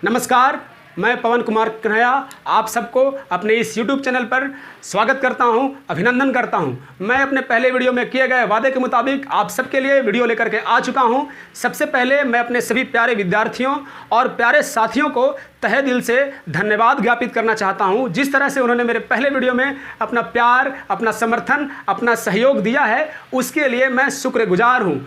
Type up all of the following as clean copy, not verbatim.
नमस्कार, मैं पवन कुमार कन्हैया आप सबको अपने इस YouTube चैनल पर स्वागत करता हूं, अभिनंदन करता हूं। मैं अपने पहले वीडियो में किए गए वादे के मुताबिक आप सबके लिए वीडियो लेकर के आ चुका हूं। सबसे पहले मैं अपने सभी प्यारे विद्यार्थियों और प्यारे साथियों को तहे दिल से धन्यवाद ज्ञापित करना चाहता हूं। जिस तरह से उन्होंने मेरे पहले वीडियो में अपना प्यार, अपना समर्थन, अपना सहयोग दिया है, उसके लिए मैं शुक्रगुजार हूं।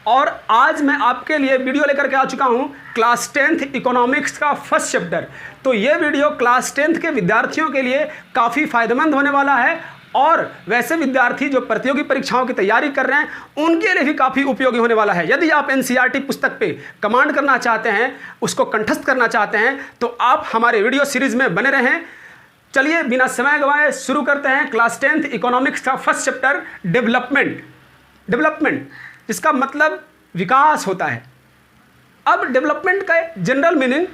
और आज मैं आपके लिए वीडियो लेकर के आ चुका हूं क्लास 10th इकोनॉमिक्स का फर्स्ट चैप्टर। तो ये वीडियो क्लास 10th के विद्यार्थियों के लिए काफ़ी फ़ायदेमंद होने वाला है और वैसे विद्यार्थी जो प्रतियोगी परीक्षाओं की तैयारी कर रहे हैं उनके लिए भी काफ़ी उपयोगी होने वाला है। यदि आप NCERT पुस्तक पे कमांड करना चाहते हैं, उसको कंठस्थ करना चाहते हैं, तो आप हमारे वीडियो सीरीज़ में बने रहें। चलिए बिना समय गंवाए शुरू करते हैं क्लास 10th इकोनॉमिक्स का फर्स्ट चैप्टर डेवलपमेंट जिसका मतलब विकास होता है। अब डेवलपमेंट का जनरल मीनिंग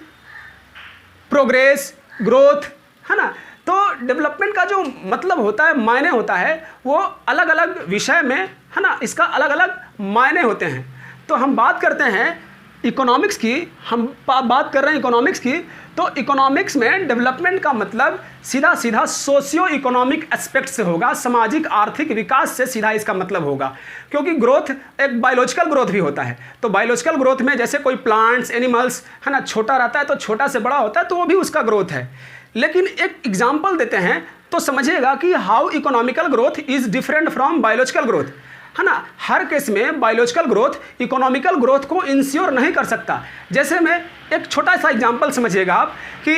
प्रोग्रेस, ग्रोथ है ना। तो डेवलपमेंट का जो मतलब होता है, मायने होता है, वो अलग अलग विषय में है ना, इसका अलग अलग मायने होते हैं। तो हम बात करते हैं इकोनॉमिक्स की, हम बात कर रहे हैं इकोनॉमिक्स की। तो इकोनॉमिक्स में डेवलपमेंट का मतलब सीधा सीधा सोशियो इकोनॉमिक एस्पेक्ट से होगा, सामाजिक आर्थिक विकास से सीधा इसका मतलब होगा। क्योंकि ग्रोथ एक बायोलॉजिकल ग्रोथ भी होता है। तो बायोलॉजिकल ग्रोथ में जैसे कोई प्लांट्स, एनिमल्स है ना, छोटा रहता है तो छोटा से बड़ा होता है, तो वो भी उसका ग्रोथ है। लेकिन एक एग्जाम्पल देते हैं तो समझिएगा कि how economical growth is different from biological growth है ना। हर केस में बायोलॉजिकल ग्रोथ इकोनॉमिकल ग्रोथ को इंश्योर नहीं कर सकता। जैसे मैं एक छोटा सा एग्जांपल समझिएगा आप कि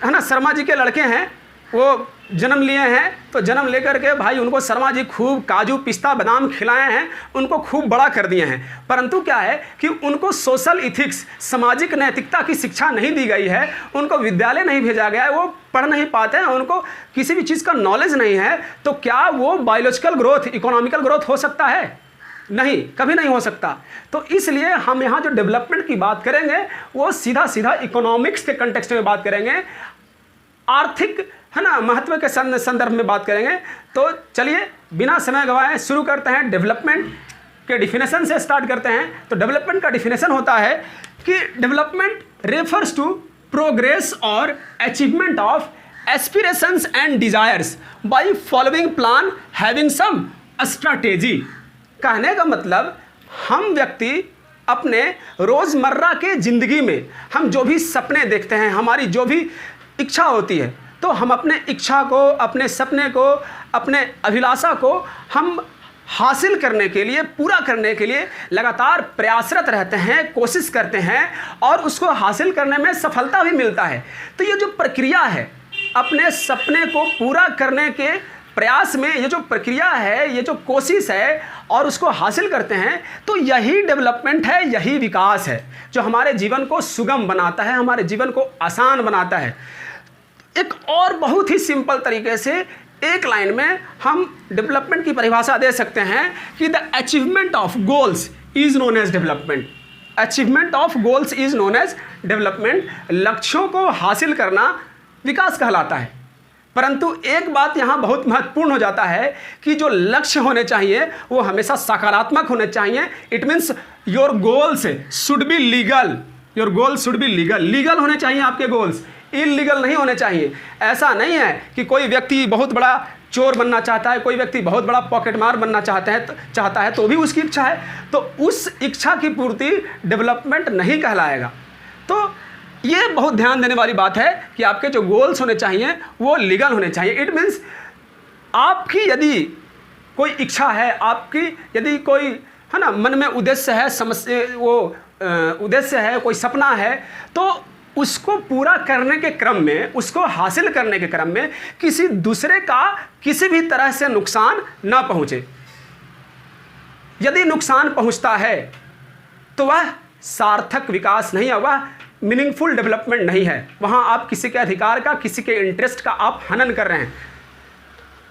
है ना, शर्मा जी के लड़के हैं, वो जन्म लिए हैं, तो जन्म लेकर के भाई उनको शर्मा जी खूब काजू पिस्ता बादाम खिलाए हैं, उनको खूब बड़ा कर दिए हैं। परंतु क्या है कि उनको सोशल इथिक्स, सामाजिक नैतिकता की शिक्षा नहीं दी गई है, उनको विद्यालय नहीं भेजा गया है, वो पढ़ नहीं पाते हैं, उनको किसी भी चीज़ का नॉलेज नहीं है। तो क्या वो बायोलॉजिकल ग्रोथ इकोनॉमिकल ग्रोथ हो सकता है? नहीं, कभी नहीं हो सकता। तो इसलिए हम यहाँ जो डेवलपमेंट की बात करेंगे वो सीधा सीधा इकोनॉमिक्स के कंटेक्स्ट में बात करेंगे, आर्थिक है ना महत्व के संदर्भ में बात करेंगे। तो चलिए बिना समय गंवाए शुरू करते हैं। डेवलपमेंट के डिफिनेशन से स्टार्ट करते हैं। तो डेवलपमेंट का डिफिनेशन होता है कि डेवलपमेंट रेफर्स टू प्रोग्रेस और achievement of aspirations and desires by following plan having some strategy. कहने का मतलब हम व्यक्ति अपने रोज़मर्रा के ज़िंदगी में हम जो भी सपने देखते हैं, हमारी जो भी इच्छा होती है, तो हम अपने इच्छा को, अपने सपने को, अपने अभिलाषा को हम हासिल करने के लिए, पूरा करने के लिए लगातार प्रयासरत रहते हैं, कोशिश करते हैं और उसको हासिल करने में सफलता भी मिलता है। तो ये जो प्रक्रिया है अपने सपने को पूरा करने के प्रयास में, ये जो प्रक्रिया है, ये जो कोशिश है और उसको हासिल करते हैं, तो यही डेवलपमेंट है, यही विकास है जो हमारे जीवन को सुगम बनाता है, हमारे जीवन को आसान बनाता है। एक और बहुत ही सिंपल तरीके से एक लाइन में हम डेवलपमेंट की परिभाषा दे सकते हैं कि the achievement of goals is known as development. Achievement of goals is known as development. लक्ष्यों को हासिल करना विकास कहलाता है। परंतु एक बात यहाँ बहुत महत्वपूर्ण हो जाता है कि जो लक्ष्य होने चाहिए वो हमेशा सकारात्मक होने चाहिए। It means your goals should be legal. Your goals should be legal. Legal होने चाहिए आपके गोल्स, इलीगल नहीं होने चाहिए। ऐसा नहीं है कि कोई व्यक्ति बहुत बड़ा चोर बनना चाहता है, कोई व्यक्ति बहुत बड़ा पॉकेटमार बनना चाहता है तो भी उसकी इच्छा है, तो उस इच्छा की पूर्ति डेवलपमेंट नहीं कहलाएगा। तो ये बहुत ध्यान देने वाली बात है कि आपके जो गोल्स होने चाहिए वो लीगल होने चाहिए। इट मीन्स आपकी यदि कोई इच्छा है, आपकी यदि कोई है ना मन में उद्देश्य है, उद्देश्य है, कोई सपना है, तो उसको पूरा करने के क्रम में, उसको हासिल करने के क्रम में किसी दूसरे का किसी भी तरह से नुकसान ना पहुंचे। यदि नुकसान पहुंचता है तो वह सार्थक विकास नहीं है, वह मीनिंगफुल डेवलपमेंट नहीं है। वहां आप किसी के अधिकार का, किसी के इंटरेस्ट का आप हनन कर रहे हैं।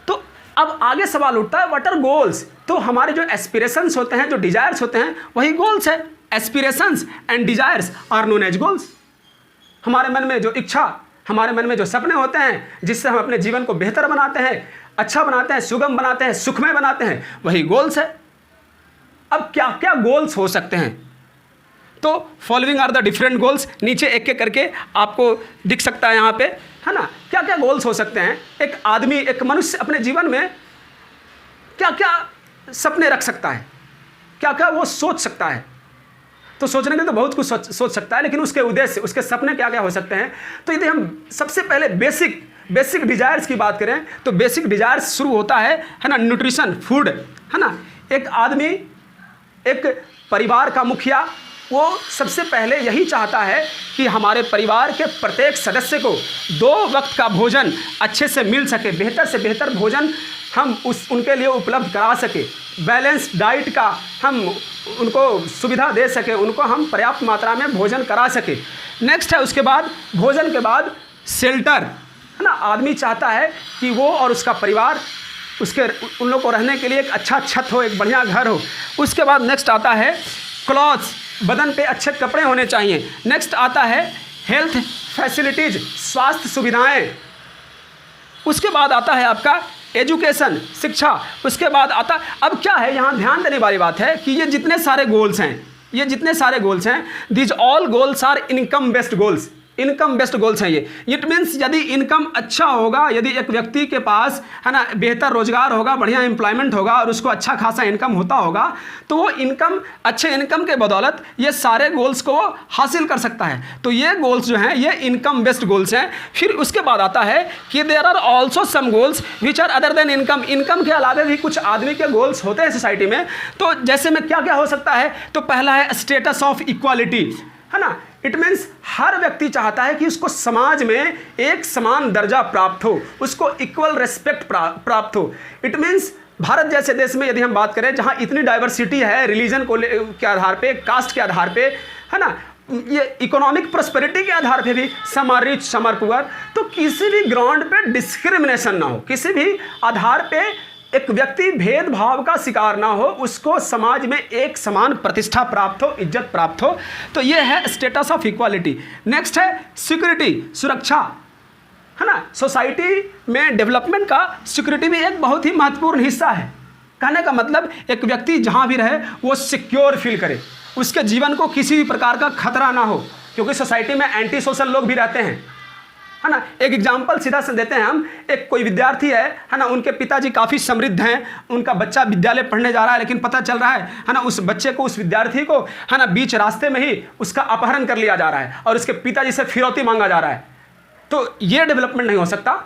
तो अब आगे सवाल उठता है व्हाट आर गोल्स। तो हमारे जो एस्पिरेशंस होते हैं, जो डिजायर्स होते हैं, वही गोल्स है। Aspirations and desires are known as goals. हमारे मन में जो इच्छा, हमारे मन में जो सपने होते हैं, जिससे हम अपने जीवन को बेहतर बनाते हैं, अच्छा बनाते हैं, सुगम बनाते हैं, सुखमय बनाते हैं, वही गोल्स है। अब क्या क्या गोल्स हो सकते हैं? तो following are the different goals, नीचे एक एक करके आपको दिख सकता है यहाँ पे, है ना। क्या क्या गोल्स हो सकते हैं, एक आदमी, एक मनुष्य अपने जीवन में क्या क्या सपने रख सकता है, क्या क्या वो सोच सकता है। तो सोचने के लिए तो बहुत कुछ सोच सकता है, लेकिन उसके उद्देश्य, उसके सपने क्या क्या हो सकते हैं। तो यदि हम सबसे पहले बेसिक डिजायर्स की बात करें तो बेसिक डिजायर्स शुरू होता है ना, न्यूट्रिशन, फूड, है ना। एक आदमी, एक परिवार का मुखिया, वो सबसे पहले यही चाहता है कि हमारे परिवार के प्रत्येक सदस्य को 2 वक्त का भोजन अच्छे से मिल सके, बेहतर से बेहतर भोजन हम उनके लिए उपलब्ध करा सके, बैलेंस डाइट का हम उनको सुविधा दे सके, उनको हम पर्याप्त मात्रा में भोजन करा सके। नेक्स्ट है उसके बाद, भोजन के बाद शेल्टर, है ना। आदमी चाहता है कि वो और उसका परिवार, उन लोग को रहने के लिए एक अच्छा छत हो, एक बढ़िया घर हो। उसके बाद नेक्स्ट आता है क्लॉथ्स, बदन पे अच्छे कपड़े होने चाहिए। नेक्स्ट आता है हेल्थ फैसिलिटीज, स्वास्थ्य सुविधाएं। उसके बाद आता है आपका एजुकेशन, शिक्षा। उसके बाद आता, अब क्या है यहाँ ध्यान देने वाली बात है कि ये जितने सारे गोल्स हैं, these all goals are income based goals, income based goals हैं ये। इट मीन्स यदि इनकम अच्छा होगा, यदि एक व्यक्ति के पास, है ना, बेहतर रोजगार होगा, बढ़िया एम्प्लॉयमेंट होगा और उसको अच्छा खासा इनकम होता होगा, तो वो अच्छे इनकम के बदौलत ये सारे गोल्स को हासिल कर सकता है। तो ये गोल्स जो हैं ये इनकम बेस्ड गोल्स हैं। फिर उसके बाद आता है कि there are also some goals which are other than income. Income के अलावा भी कुछ आदमी के गोल्स होते हैं सोसाइटी में। तो जैसे में क्या क्या हो सकता है, तो पहला है स्टेटस ऑफ इक्वालिटी, है ना। इट मीन्स हर व्यक्ति चाहता है कि उसको समाज में एक समान दर्जा प्राप्त हो, उसको इक्वल रेस्पेक्ट प्राप्त हो। इट मीन्स भारत जैसे देश में यदि हम बात करें, जहां इतनी डाइवर्सिटी है, रिलीजन के आधार पे, कास्ट के आधार पे, है ना, ये इकोनॉमिक प्रोस्पेरिटी के आधार पे भी, some are rich some are poor, तो किसी भी ग्राउंड पे डिस्क्रिमिनेशन ना हो, किसी भी आधार पे एक व्यक्ति भेदभाव का शिकार ना हो, उसको समाज में एक समान प्रतिष्ठा प्राप्त हो, इज्जत प्राप्त हो। तो ये है स्टेटस ऑफ इक्वालिटी। नेक्स्ट है सिक्योरिटी, सुरक्षा, है ना। सोसाइटी में डेवलपमेंट का सिक्योरिटी भी एक बहुत ही महत्वपूर्ण हिस्सा है। कहने का मतलब एक व्यक्ति जहां भी रहे वो सिक्योर फील करे, उसके जीवन को किसी भी प्रकार का खतरा ना हो, क्योंकि सोसाइटी में एंटी सोशल लोग भी रहते हैं, है ना। एक एग्जाम्पल सीधा से देते हैं हम, एक कोई विद्यार्थी है ना, उनके पिताजी काफ़ी समृद्ध हैं, उनका बच्चा विद्यालय पढ़ने जा रहा है, लेकिन पता चल रहा है ना, उस बच्चे को, उस विद्यार्थी को, है ना, बीच रास्ते में ही उसका अपहरण कर लिया जा रहा है और उसके पिताजी से फिरौती मांगा जा रहा है। तो ये डेवलपमेंट नहीं हो सकता,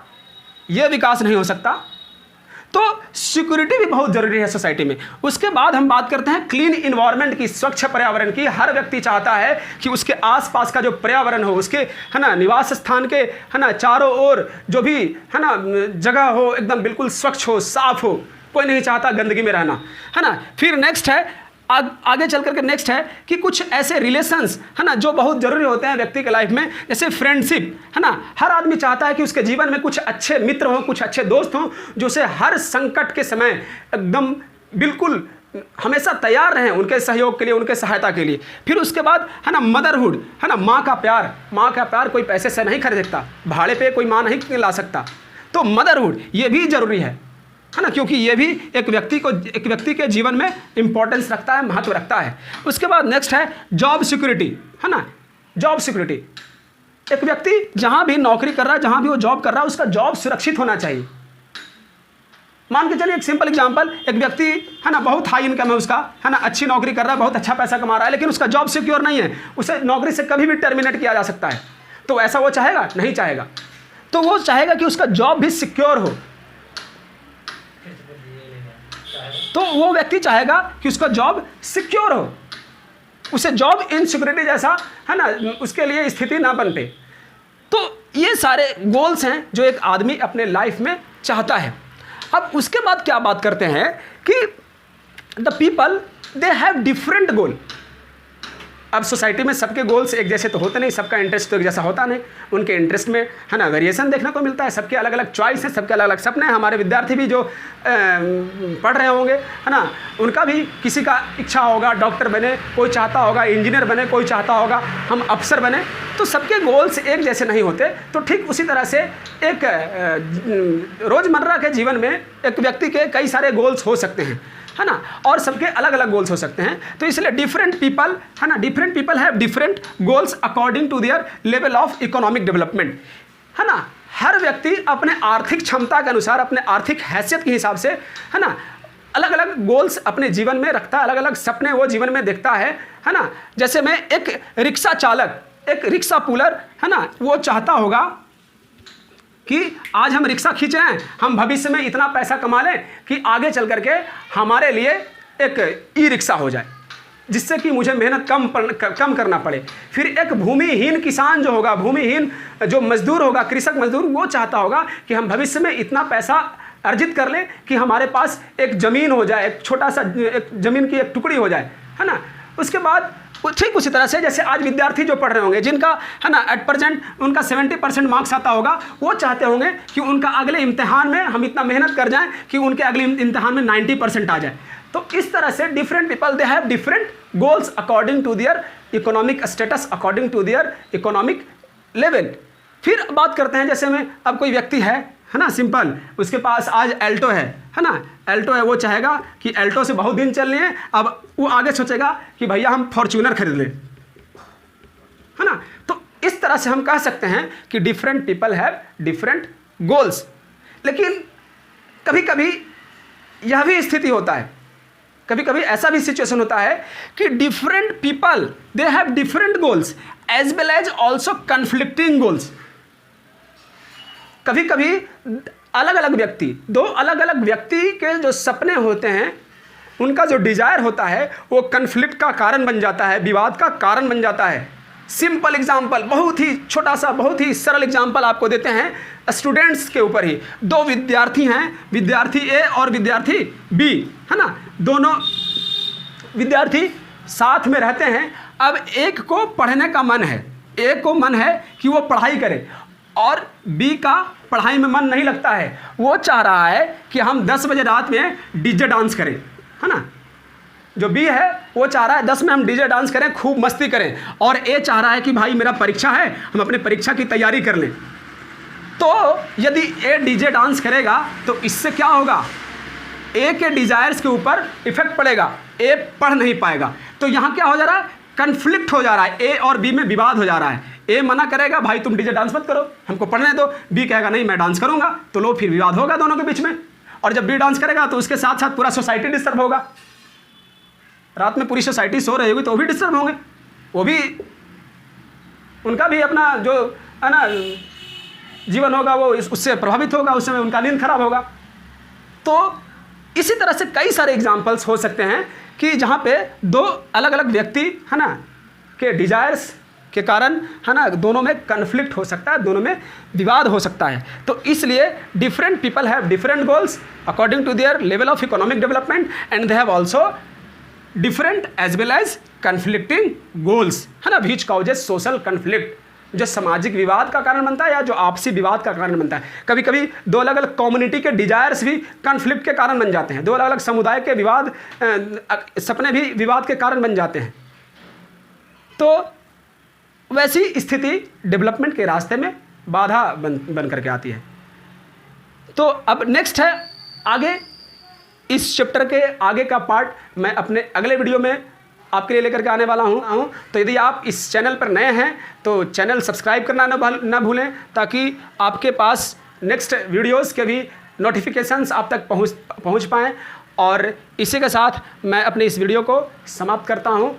ये विकास नहीं हो सकता। तो सिक्योरिटी भी बहुत जरूरी है सोसाइटी में। उसके बाद हम बात करते हैं क्लीन इन्वायरमेंट की, स्वच्छ पर्यावरण की। हर व्यक्ति चाहता है कि उसके आसपास का जो पर्यावरण हो, उसके, है ना, निवास स्थान के, है ना, चारों ओर जो भी, है ना, जगह हो एकदम बिल्कुल स्वच्छ हो, साफ हो। कोई नहीं चाहता गंदगी में रहना, है ना। फिर नेक्स्ट है, आगे चल करके नेक्स्ट है कि कुछ ऐसे रिलेशंस, है ना, जो बहुत जरूरी होते हैं व्यक्ति के लाइफ में, जैसे फ्रेंडशिप, है ना। हर आदमी चाहता है कि उसके जीवन में कुछ अच्छे मित्र हों, कुछ अच्छे दोस्त हों, जो उसे हर संकट के समय एकदम बिल्कुल हमेशा तैयार रहें उनके सहयोग के लिए, उनके सहायता के लिए। फिर उसके बाद, है ना, मदरहुड, है ना, माँ का प्यार कोई पैसे से नहीं खरीद सकता, भाड़े पे कोई माँ नहीं ला सकता। तो मदरहुड ये भी जरूरी है ना, क्योंकि ये भी एक व्यक्ति के जीवन में इंपॉर्टेंस रखता है, महत्व रखता है। उसके बाद नेक्स्ट है जॉब सिक्योरिटी, है ना। जॉब सिक्योरिटी, एक व्यक्ति जहां भी नौकरी कर रहा है, जहां भी वो जॉब कर रहा है, उसका जॉब सुरक्षित होना चाहिए। मान के चलिए एक सिंपल एग्जांपल, एक व्यक्ति, है ना, बहुत हाई इनकम है उसका, है ना, अच्छी नौकरी कर रहा है, बहुत अच्छा पैसा कमा रहा है, लेकिन उसका जॉब सिक्योर नहीं है, उसे नौकरी से कभी भी टर्मिनेट किया जा सकता है। तो ऐसा वो चाहेगा? नहीं चाहेगा। तो वो चाहेगा कि उसका जॉब भी सिक्योर हो। तो वो व्यक्ति चाहेगा कि उसका जॉब सिक्योर हो, उसे जॉब इनसिक्योरिटी जैसा, है ना, उसके लिए स्थिति ना बनते। तो ये सारे गोल्स हैं जो एक आदमी अपने लाइफ में चाहता है। अब उसके बाद क्या बात करते हैं कि the people they have different गोल। अब सोसाइटी में सबके गोल्स एक जैसे तो होते नहीं, सबका इंटरेस्ट तो एक जैसा होता नहीं, उनके इंटरेस्ट में, है ना, वेरिएशन देखने को मिलता है। सबके अलग अलग चॉइस है, सबके अलग अलग सपने हैं। हमारे विद्यार्थी भी जो पढ़ रहे होंगे, है ना, उनका भी किसी का इच्छा होगा डॉक्टर बने, कोई चाहता होगा इंजीनियर बने, कोई चाहता होगा हम अफसर बने। तो सबके गोल्स एक जैसे नहीं होते। तो ठीक उसी तरह से एक रोज़मर्रा के जीवन में एक व्यक्ति के कई सारे गोल्स हो सकते हैं। है ना, और सबके अलग अलग गोल्स हो सकते हैं। तो इसलिए डिफरेंट पीपल, है ना, different people have different goals according to their level of economic development, है ना। हर व्यक्ति अपने आर्थिक क्षमता के अनुसार, अपने आर्थिक हैसियत के हिसाब से, है ना, अलग अलग गोल्स अपने जीवन में रखता है, अलग अलग सपने वो जीवन में देखता है ना। जैसे मैं एक रिक्शा चालक, एक रिक्शा पुलर, है ना, वो चाहता होगा कि आज हम रिक्शा खींच रहे हैं, हम भविष्य में इतना पैसा कमा लें कि आगे चल करके हमारे लिए एक ई रिक्शा हो जाए, जिससे कि मुझे मेहनत कम करना पड़े। फिर एक भूमिहीन किसान जो होगा, भूमिहीन जो मजदूर होगा, कृषक मजदूर, वो चाहता होगा कि हम भविष्य में इतना पैसा अर्जित कर लें कि हमारे पास एक ज़मीन हो जाए, एक छोटा सा एक ज़मीन की एक टुकड़ी हो जाए, है ना। उसके बाद ठीक उसी तरह से जैसे आज विद्यार्थी जो पढ़ रहे होंगे, जिनका, है ना, एट प्रेजेंट उनका 70% मार्क्स आता होगा, वो चाहते होंगे कि उनका अगले इम्तिहान में हम इतना मेहनत कर जाएं कि उनके अगले इम्तिहान में 90% आ जाए। तो इस तरह से different people they have different goals according to their economic status, according to their economic level. फिर बात करते हैं, जैसे में अब कोई व्यक्ति है ना, सिंपल, उसके पास आज एल्टो है ना, एल्टो है, वो चाहेगा कि एल्टो से बहुत दिन चल रही है, अब वो आगे सोचेगा कि भैया हम फॉर्च्यूनर खरीद लें, है ना। तो इस तरह से हम कह सकते हैं कि different people have different goals. लेकिन कभी कभी यह भी स्थिति होता है, कभी कभी ऐसा भी सिचुएशन होता है कि different people they have different goals as well as also conflicting goals. कभी कभी अलग अलग व्यक्ति, दो अलग अलग व्यक्ति के जो सपने होते हैं, उनका जो डिजायर होता है, वो कन्फ्लिक्ट का कारण बन जाता है, विवाद का कारण बन जाता है। सिंपल एग्जाम्पल, बहुत ही छोटा सा, बहुत ही सरल एग्जाम्पल आपको देते हैं स्टूडेंट्स के ऊपर ही। दो विद्यार्थी हैं, विद्यार्थी ए और विद्यार्थी बी, है ना, दोनों विद्यार्थी साथ में रहते हैं। अब एक को पढ़ने का मन है, एक को मन है कि वो पढ़ाई करे, और बी का पढ़ाई में मन नहीं लगता है, वो चाह रहा है कि हम 10 बजे रात में डीजे डांस करें, है ना। जो बी है वो चाह रहा है 10 में हम डीजे डांस करें, खूब मस्ती करें, और ए चाह रहा है कि भाई मेरा परीक्षा है, हम अपने परीक्षा की तैयारी कर लें। तो यदि ए डीजे डांस करेगा तो इससे क्या होगा, ए के डिजायर्स के ऊपर इफेक्ट पड़ेगा, ए पढ़ नहीं पाएगा। तो यहाँ क्या हो जा रहा है, कन्फ्लिक्ट हो जा रहा है, ए और बी में विवाद हो जा रहा है। ए मना करेगा भाई तुम डीजे डांस मत करो, हमको पढ़ने दो, बी कहेगा नहीं मैं डांस करूंगा, तो लो फिर विवाद होगा दोनों के बीच में। और जब बी डांस करेगा तो उसके साथ साथ पूरा सोसाइटी डिस्टर्ब होगा, रात में पूरी सोसाइटी सो रही होगी तो वो भी डिस्टर्ब होंगे, वो भी, उनका भी अपना जो है ना जीवन होगा वो उससे प्रभावित होगा, उस समय उनका नींद खराब होगा। तो इसी तरह से कई सारे एग्जाम्पल्स हो सकते हैं कि जहाँ पे दो अलग अलग व्यक्ति, है ना, के डिजायर्स के कारण, है ना, दोनों में कन्फ्लिक्ट हो सकता है, दोनों में विवाद हो सकता है। तो इसलिए different people have different goals according to their level of economic development, and they have also different as well as conflicting goals, है ना, व्हिच कॉजेस सोशल कन्फ्लिक्ट, जो सामाजिक विवाद का कारण बनता है या जो आपसी विवाद का कारण बनता है। कभी कभी दो अलग अलग कम्युनिटी के डिजायर्स भी कन्फ्लिक्ट के कारण बन जाते हैं, दो अलग अलग समुदाय के विवाद, सपने भी विवाद के कारण बन जाते हैं। तो वैसी स्थिति डेवलपमेंट के रास्ते में बाधा बन करके आती है। तो अब नेक्स्ट है आगे, इस चैप्टर के आगे का पार्ट मैं अपने अगले वीडियो में आपके लिए लेकर के आने वाला हूँ। तो यदि आप इस चैनल पर नए हैं तो चैनल सब्सक्राइब करना ना भूलें, ताकि आपके पास नेक्स्ट वीडियोस के भी नोटिफिकेशंस आप तक पहुँच पाएँ। और इसी के साथ मैं अपने इस वीडियो को समाप्त करता हूँ।